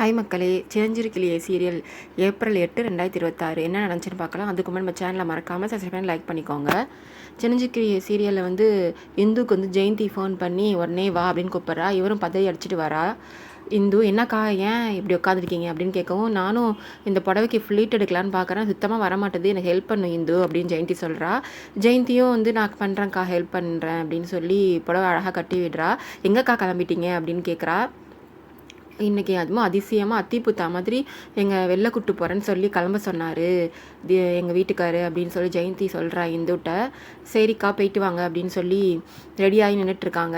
Hi மக்களே, சிரஞ்சிருக்கிளியே serial April 8, 2026 என்ன நடந்துச்சுன்னு பார்க்கலாம். அதுக்கு முன்னாடி நம்ம சேனலை மறக்காமல் சப்ஸ்கிரைப் பண்ணி லைக் பண்ணிக்கோங்க. சிரஞ்சிருக்கிளியே சீரியலில் வந்து இந்துக்கு வந்து ஜெயந்தி ஃபோன் பண்ணி உடனே வா அப்படின்னு கூப்பிட்றா. இவரும் பதவி அடிச்சுட்டு வரா. இந்து என்னக்கா ஏன் இப்படி உட்காந்துருக்கீங்க அப்படின்னு கேட்கவும், நானும் இந்த புடவைக்கு ஃப்ளீட் எடுக்கலான்னு பார்க்குறேன், சுத்தமாக வரமாட்டேது, எனக்கு ஹெல்ப் பண்ணும் இந்து அப்படின்னு ஜெயந்தி சொல்கிறா. ஜெயந்தியும் வந்து நான் பண்ணுறேன்க்கா, ஹெல்ப் பண்ணுறேன் அப்படின்னு சொல்லி புடவை அழகாக கட்டி விடுறா. எங்கக்கா கிளம்பிட்டீங்க அப்படின்னு கேட்குறா. இன்றைக்கி அதுவும் அதிசயமாக அத்திப்புத்தா மாதிரி எங்கள் வெளில கூட்டு போகிறேன்னு சொல்லி கிளம்ப சொன்னார் எங்கள் வீட்டுக்காரு அப்படின்னு சொல்லி ஜெயந்தி சொல்கிறா இந்துட்ட. சரிக்கா போயிட்டு வாங்க அப்படின்னு சொல்லி ரெடியாகி நின்றுட்டுருக்காங்க.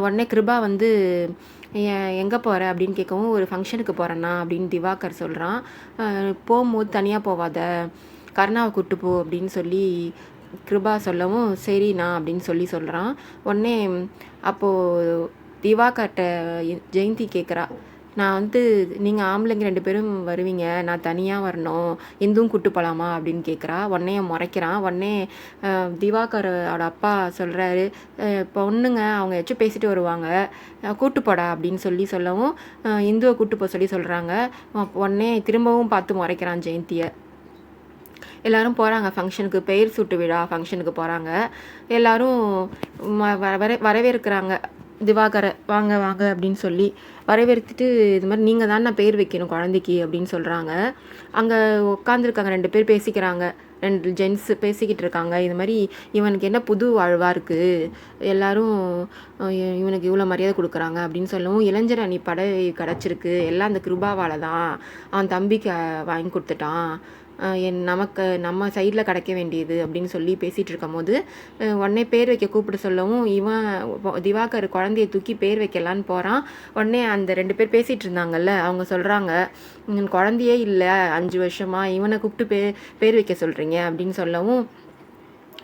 உடனே கிருபா வந்து எங்கே போகிற அப்படின்னு கேட்கவும், ஒரு ஃபங்க்ஷனுக்கு போகிறேன்னா அப்படின்னு திவாகர் சொல்கிறான். போகும்போது தனியாக போவாத, கருணாவை கூப்பிட்டு போ அப்படின்னு சொல்லி கிருபா சொல்லவும் சரிண்ணா அப்படின்னு சொல்கிறான். உடனே அப்போது திவாகர்கிட்ட ஜெயந்தி கேட்குறா, நான் வந்து நீங்கள் ஆம்பளைங்க 2 பேரும் வருவீங்க, நான் தனியாக வரணும், இந்துவும் கூட்டு போகலாமா அப்படின்னு கேட்குறா. உடனே முறைக்கிறான். உடனே திவாகரோட அப்பா சொல்கிறாரு, பொண்ணுங்க அவங்க ஏச்சும் பேசிட்டு வருவாங்க, கூட்டு போடா அப்படின்னு சொல்லவும் இந்துவை கூட்டு போக சொல்கிறாங்க. உடனே திரும்பவும் பார்த்து முறைக்கிறான் ஜெயந்தியை. எல்லோரும் போகிறாங்க ஃபங்க்ஷனுக்கு, பெயர் சூட்டு விழா ஃபங்க்ஷனுக்கு போகிறாங்க. எல்லோரும் வரவேற்கிறாங்க திவாகரை, வாங்க வாங்க அப்படின்னு சொல்லி வரவேற்றுட்டு, இது மாதிரி நீங்கள் தான் நான் பேர் வைக்கணும் குழந்தைக்கு அப்படின்னு சொல்கிறாங்க. அங்கே உட்காந்துருக்காங்க 2 பேர் பேசிக்கிறாங்க, 2 ஜென்ட்ஸு பேசிக்கிட்டு இருக்காங்க. இது மாதிரி இவனுக்கு என்ன புது வாழ்வாக இருக்குது, எல்லோரும் இவனுக்கு இவ்வளோ மரியாதை கொடுக்குறாங்க அப்படின்னு சொல்லவும், இளைஞர் அணி படை கிடச்சிருக்கு, எல்லாம் அந்த கிருபாவால் தான், அவன் தம்பிக்கு வாங்கி கொடுத்துட்டான், நமக்கு நம்ம சைடில் கிடைக்க வேண்டியது அப்படின்னு சொல்லி பேசிகிட்டு இருக்கும் போது உடனே பேர் வைக்க கூப்பிட சொல்லவும், இவன் திவாகர் குழந்தைய தூக்கி பேர் வைக்கலான்னு போகிறான். உடனே அந்த 2 பேர் பேசிகிட்டு இருந்தாங்கல்ல, அவங்க சொல்கிறாங்க, குழந்தையே இல்லை 5 வருஷமாக, இவனை கூப்பிட்டு பேர் வைக்க சொல்கிறீங்க அப்படின்னு சொல்லவும்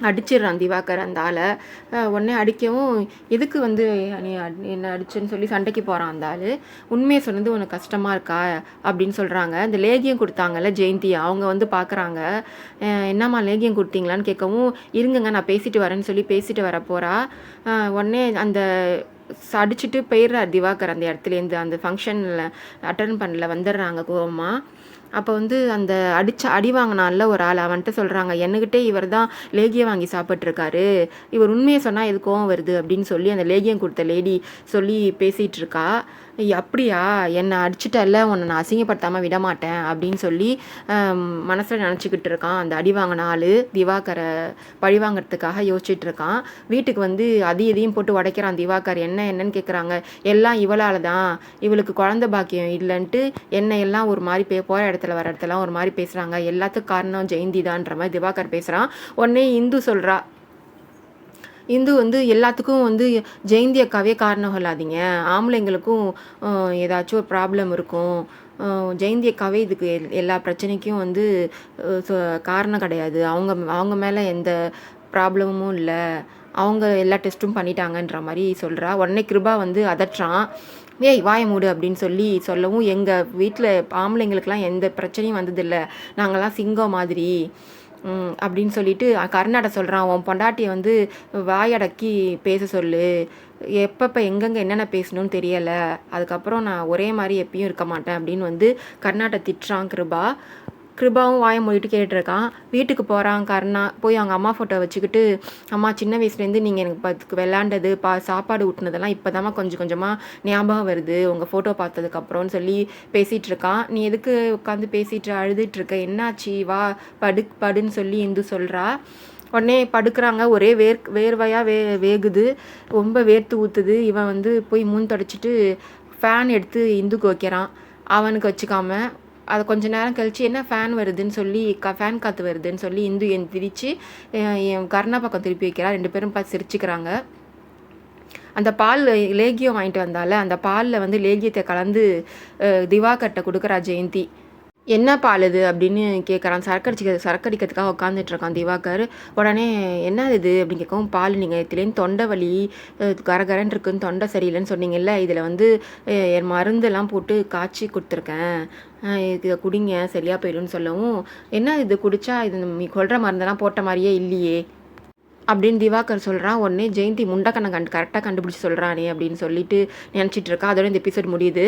அடிச்சிடுறான் திவாகர் அந்த ஆளை. உடனே அடிக்கவும், எதுக்கு வந்து நீ என்ன அடிச்சுன்னு சொல்லி சண்டைக்கு போகிறான் அந்த ஆள். உண்மையை சொன்னது உனக்கு கஷ்டமாக இருக்கா அப்படின்னு சொல்கிறாங்க. இந்த லேகியம் கொடுத்தாங்கல்ல ஜெயந்தி, அவங்க வந்து பார்க்குறாங்க. என்னம்மா லேகியம் கொடுத்தீங்களான்னு கேட்கவும், இருங்கங்க நான் பேசிட்டு வரேன்னு சொல்லி பேசிட்டு வர போகிறா. உடனே அந்த அடிச்சுட்டு போயிடுறார் திவாகர் அந்த இடத்துலேருந்து. அந்த ஃபங்க்ஷனில் அட்டன் பண்ணல, வந்துடுறாங்க கோவமாக. அப்போ வந்து அந்த அடி வாங்கினால ஒரு ஆள், அவன்கிட்ட சொல்கிறாங்க, என்கிட்டே இவர் தான் லேகியம் வாங்கி சாப்பிட்ருக்காரு, இவர் உண்மையை சொன்னால் எது கோவம் வருது அப்படின்னு சொல்லி அந்த லேகியம் கொடுத்த லேடி சொல்லி பேசிகிட்டு இருக்கா. அப்படியா, என்னை அடிச்சுட்டல்ல, உன்னை நான் அசிங்கப்படுத்தாமல் விட மாட்டேன் அப்படின்னு சொல்லி மனசில் நினச்சிக்கிட்டு இருக்கான் அந்த அடி வாங்கின ஆள். திவாகரை பழி வாங்கிறதுக்காக யோசிச்சுட்டு இருக்கான். வீட்டுக்கு வந்து இதையும் போட்டு உடைக்கிறான் திவாகர். என்னன்னு கேட்குறாங்க. எல்லாம் இவளால் தான், இவளுக்கு குழந்தை பாக்கியம் இல்லைன்ட்டு எல்லாம் ஒரு மாதிரி போகிற இடத்துல வர இடத்துலாம் ஒரு மாதிரி பேசுகிறாங்க, எல்லாத்துக்கும் காரணம் ஜெயந்தி தான்ற மாதிரி திவாகர் பேசுகிறான். உடனே இந்து சொல்கிறா, இந்து வந்து எல்லாத்துக்கும் வந்து ஜெயந்தி அக்காவே காரணம் சொல்லாதீங்க, ஆம்பளைங்களுக்கும் ஏதாச்சும் ஒரு ப்ராப்ளம் இருக்கும், ஜெயந்தி அக்காவே இதுக்கு எல்லா பிரச்சனைக்கும் வந்து காரணம் கிடையாது, அவங்க மேலே எந்த ப்ராப்ளமும் இல்லை, அவங்க எல்லா டெஸ்ட்டும் பண்ணிட்டாங்கன்ற மாதிரி சொல்கிறா. உடனே கிருபா வந்து அதட்டுறான், ஏய் வாய மூடு அப்படின்னு சொல்லவும், எங்கள் வீட்டில் ஆம்பளைங்களுக்கெல்லாம் எந்த பிரச்சனையும் வந்ததில்லை, நாங்கள்லாம் சிங்கம் மாதிரி அப்படின்னு சொல்லிட்டு கர்நாடகா சொல்கிறான். உன் பொண்டாட்டியை வந்து வாயடக்கி பேச சொல்லு, எப்பப்போ எங்கெங்கே என்னென்ன பேசணும்னு தெரியலை, அதுக்கப்புறம் நான் ஒரே மாதிரி எப்பயும் இருக்க மாட்டேன் அப்படின்னு வந்து கர்நாடகா திட்டுறான் கிருபா. கிருபாவும் வாயை மூடிட்டு கேட்டுருக்கான். வீட்டுக்கு போகிறான் கர்ணா. போய் அவங்க அம்மா ஃபோட்டோ வச்சுக்கிட்டு, அம்மா சின்ன வயசுலேருந்து நீங்கள் எனக்கு விளாண்டது சாப்பாடு ஊட்டினதெல்லாம் இப்போ தான் கொஞ்சம் கொஞ்சமாக ஞாபகம் வருது உங்கள் ஃபோட்டோ பார்த்ததுக்கப்புறம்னு சொல்லி பேசிகிட்டு இருக்கான். நீ எதுக்கு உட்காந்து பேசிகிட்டு அழுதுட்டுருக்க, என்னாச்சு, வா படுன்னு சொல்லி இந்து சொல்கிறா. உடனே படுக்கிறாங்க. ஒரே வேர்வையாக வேகுது, ரொம்ப வேர்த்து ஊற்றுது. இவன் வந்து போய் மூண் தொடச்சிட்டு ஃபேன் எடுத்து இந்துக்கு வைக்கிறான். அவனுக்கு வச்சுக்காம அதை கொஞ்சம் நேரம் கழித்து என்ன ஃபேன் வருதுன்னு சொல்லி ஃபேன் காற்று வருதுன்னு சொல்லி இந்து திரிச்சு என் கர்ணா பக்கம் திருப்பி வைக்கிறா. 2 பேரும் பார்த்து சிரிச்சுக்கிறாங்க. அந்த பால் லேகியம் வாங்கிட்டு வந்தால, அந்த பாலில் வந்து லேகியத்தை கலந்து திவாகர்கிட்ட கொடுக்குறா ஜெயந்தி. என்ன பால் இது அப்படின்னு கேட்குறான். சரக்கடிக்கிறதுக்காக உட்காந்துட்ருக்கான் திவாகர். உடனே என்ன இது அப்படின்னு கேட்கவும், பால் நீங்கள் இதுலேருந்து தொண்டை வலி கரகரன்னு இருக்குன்னு, தொண்டை சரியில்லைன்னு சொன்னீங்கல்ல, இதில் வந்து மருந்தெல்லாம் போட்டு காய்ச்சி கொடுத்துருக்கேன், இதை குடிங்க சரியாக போயிடும்னு சொல்லவும், என்ன இது குடித்தா இது நீ கொள்கிற மருந்தெல்லாம் போட்ட மாதிரியே இல்லையே அப்படின்னு திவாகர் சொல்கிறான். உடனே ஜெயந்தி முண்டக்கண்ணை கரெக்டாக கண்டுபிடிச்சி சொல்கிறானே அப்படின்னு சொல்லிட்டு நினச்சிட்டு இருக்கா. அதோட இந்த எபிசோட் முடியுது.